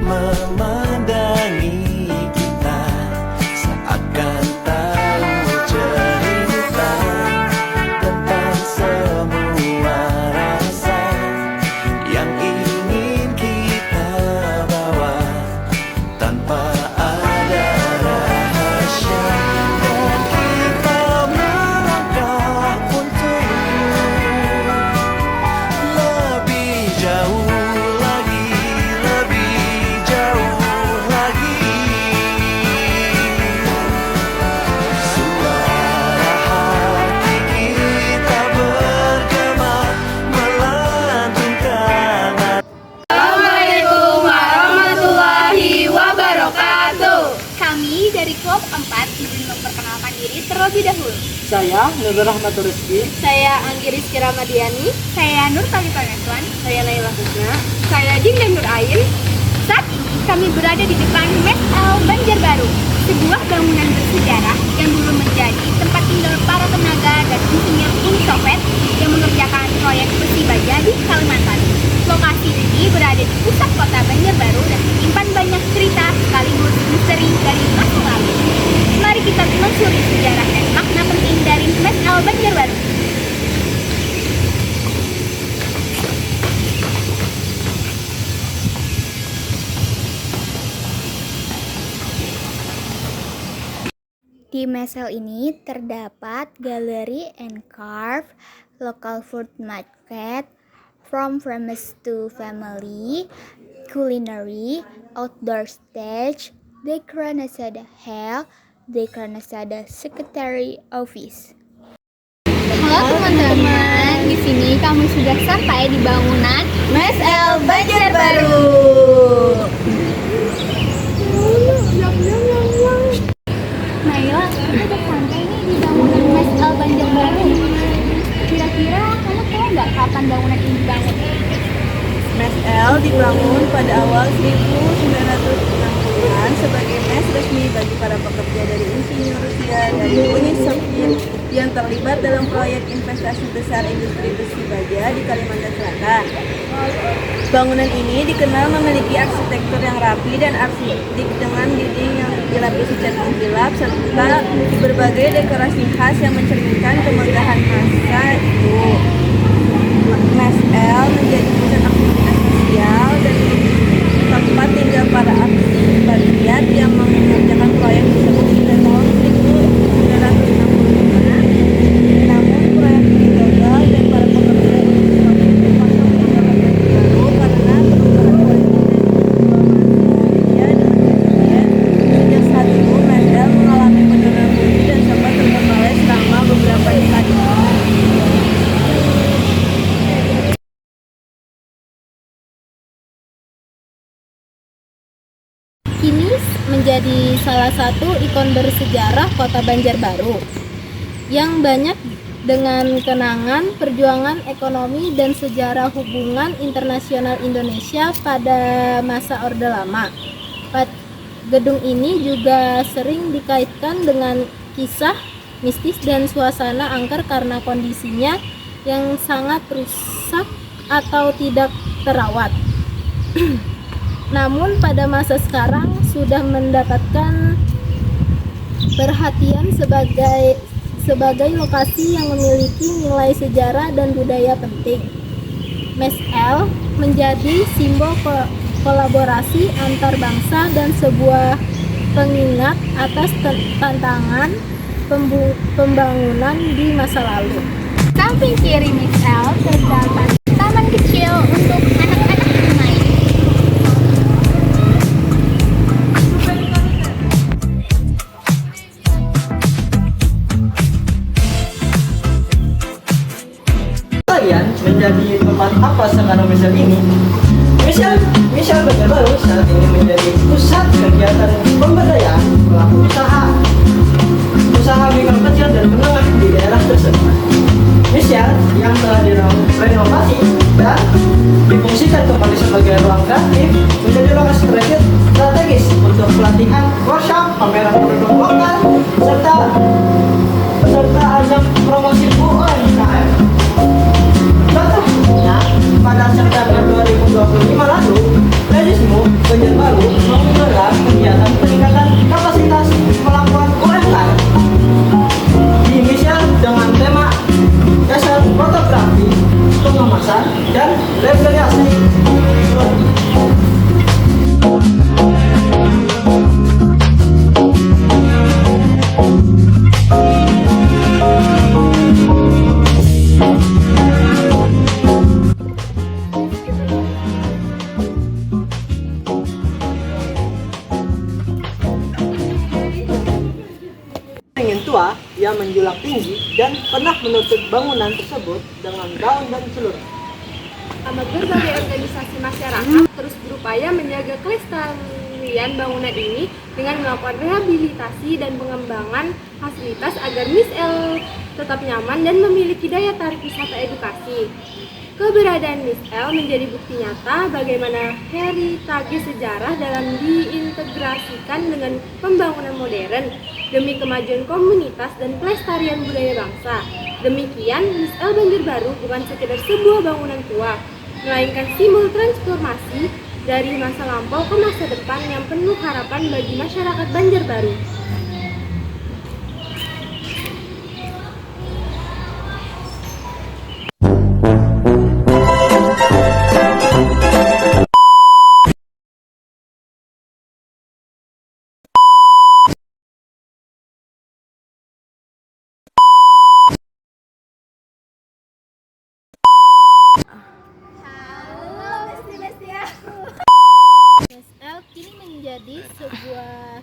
memandangi kita seakan tahu cerita tentang semua rasa yang ingin kita bawa tanpa ada rahasia, dan kita melangkah untuk lebih jauh lagi, lebih jauh lagi. Suara hati kita bergema melantunkan. Assalamualaikum warahmatullahi wabarakatuh. Kami dari Klub 4 izin memperkenalkan diri terlebih dahulu. Saya Nurul Rahmatur Rizky. Saya Anggi Rizky Ramadiani. Saya Nur Talita Neswan. Saya Naila Husna. Saya Dinda Nur Ain. Saat ini kami berada di depan Mes L Banjarbaru, sebuah bangunan bersejarah yang dulu menjadi tempat tinggal para tenaga dan insinyur Uni Soviet yang mengerjakan proyek besi baja di Kalimantan. Lokasi ini berada di pusat kota Banjarbaru dan menyimpan banyak cerita sekaligus misteri dari masa lalu. Mari kita telusuri sejarah dan makna penting dari Mes L Banjarbaru. Di Mesel ini terdapat gallery and carve, local food market, from farmers to family, culinary, outdoor stage, Dekra Nasada Hall, Dekra Nasada Secretary Office. Halo teman-teman, di sini kami sudah sampai di bangunan Mes L Banjarbaru. Naila, kita udah sampai nih di bangunan Mes L Banjarbaru. Kira-kira kamu tahu nggak kapan bangunan ini dibangun? Mes L dibangun pada awal 1960-an sebagai mes resmi bagi para pekerja dari insinyur Rusia dari Uni Soviet yang terlibat dalam proyek investasi besar industri besi baja di Kalimantan Selatan. Bangunan ini dikenal memiliki arsitektur yang rapi dan arsitek dengan dinding yang dilapisi cat mengkilap serta berbagai dekorasi khas yang mencerminkan kemegahan masa itu. Mes L menjadi pusat aktivitas sosial dan tempat tinggal para aktivis rakyat yang mengerjakan proyek tersebut pada tahun 1965. Namun proyek ini gagal dan para pekerja ini terpaksa meninggalkan Banjarbaru karena penukaran politik dan diplomasi Indonesia dengan Soviet. Sejak saat itu Mes L mengalami penurunan fungsi dan sempat terbengkalai selama beberapa dekade. Kini menjadi salah satu ikon bersejarah kota Banjarbaru yang banyak dengan kenangan perjuangan ekonomi dan sejarah hubungan internasional Indonesia pada masa Orde Lama. Gedung ini juga sering dikaitkan dengan kisah mistis dan suasana angker karena kondisinya yang sangat rusak atau tidak terawat. Namun pada masa sekarang sudah mendapatkan perhatian sebagai lokasi yang memiliki nilai sejarah dan budaya penting. Mes L menjadi simbol kolaborasi antar bangsa dan sebuah pengingat atas tantangan pembangunan di masa lalu. Samping kiri Mes L terdapat taman kecil untuk anak-anak bermain. Kalian menjadi tempat apa sekarang misal ini? Misal Banjarbaru saat ini menjadi pusat kegiatan pemberdayaan pelaku usaha mikro kecil dan menengah di daerah tersebut. Misal yang telah direnovasi dan difungsikan kembali sebagai ruang kreatif menjadi lokasi strategis untuk pelatihan, workshop, pameran produk lokal, serta ajang promosi UMKM. Contohnya, pada September 2025 lalu, Redismo Banjarbaru tua yang menjulang tinggi dan pernah menutup bangunan tersebut dengan daun dan seluruh. Berbagai organisasi masyarakat terus berupaya menjaga kelestarian bangunan ini dengan melakukan rehabilitasi dan pengembangan fasilitas agar Miss L tetap nyaman dan memiliki daya tarik wisata edukasi. Keberadaan Miss L menjadi bukti nyata bagaimana heritage sejarah dalam diintegrasikan dengan pembangunan modern demi kemajuan komunitas dan pelestarian budaya bangsa. Demikian, Miss L Banjarbaru bukan sekedar sebuah bangunan tua, melainkan simbol transformasi dari masa lampau ke masa depan yang penuh harapan bagi masyarakat Banjarbaru. MSL kini menjadi sebuah